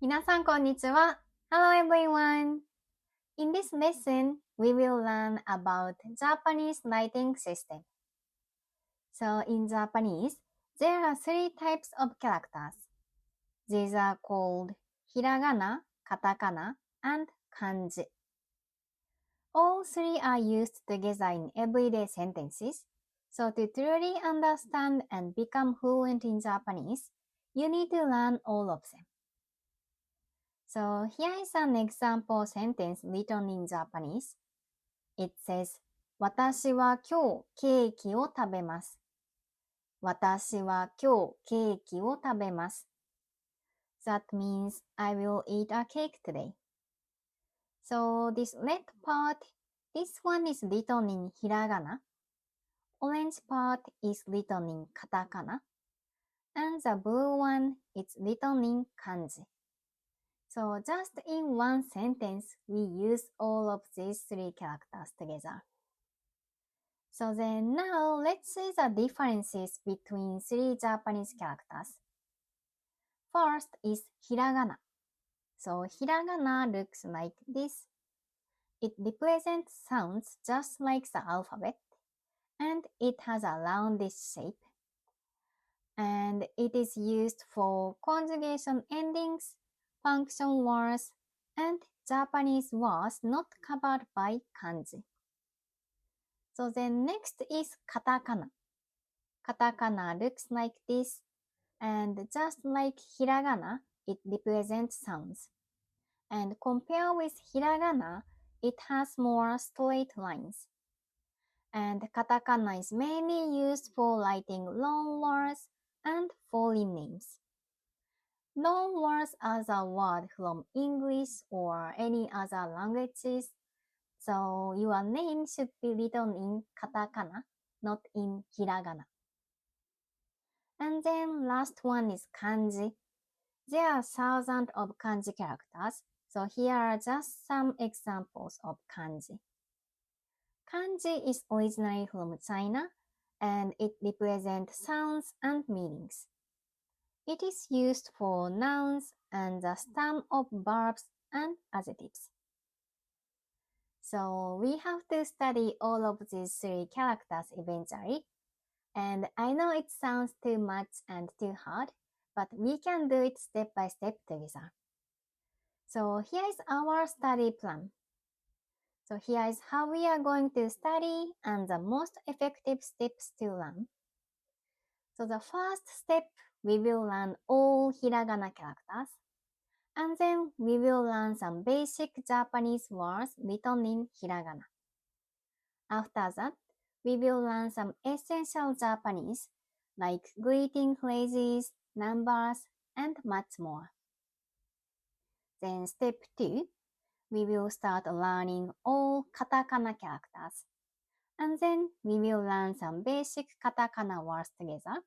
皆さんこんにちは。Hello everyone. In this lesson, we will learn about Japanese writing system. So in Japanese, there are three types of characters. These are called hiragana, katakana, and kanji. All three are used together in everyday sentences. So to truly understand and become fluent in Japanese, you need to learn all of them. So here is an example sentence written in Japanese. It says, 私は今日ケーキを食べます。私は今日ケーキを食べます。That means I will eat a cake today. So this red part, this one is written in hiragana. Orange part is written in katakana. And the blue one is written in kanji. So just in one sentence, we use all of these three characters together. So then now let's see the differences between three Japanese characters. First is hiragana. So hiragana looks like this. It represents sounds just like the alphabet, and it has a roundish shape. And it is used for conjugation endings, function words, and Japanese words not covered by kanji. So then next is katakana. Katakana looks like this, and just like hiragana, it represents sounds. And compared with hiragana, it has more straight lines. And katakana is mainly used for writing long words and foreign names. Long words are the word from English or any other languages, so your name should be written in katakana, not in hiragana. And then last one is kanji. There are thousands of kanji characters, so here are just some examples of kanji. Kanji is originally from China, and it represents sounds and meanings. It is used for nouns and the stem of verbs and adjectives. So we have to study all of these three characters eventually. And I know it sounds too much and too hard, but we can do it step by step together. So here is our study plan. So here is how we are going to study and the most effective steps to learn. So the first step, we will learn all hiragana characters. And then we will learn some basic Japanese words written in hiragana. After that, we will learn some essential Japanese like greeting phrases, numbers, and much more. Then step 2, we will start learning all katakana characters. And then we will learn some basic katakana words together.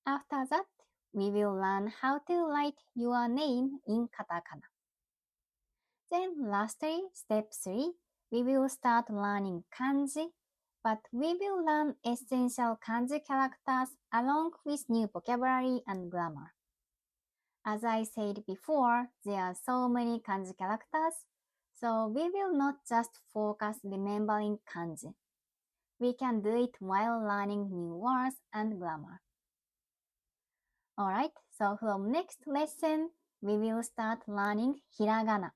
After that, we will learn how to write your name in katakana. Then lastly, step 3, we will start learning kanji, but we will learn essential kanji characters along with new vocabulary and grammar. As I said before, there are so many kanji characters, so we will not just focus remembering kanji. We can do it while learning new words and grammar. Alright, so from next lesson, we will start learning hiragana.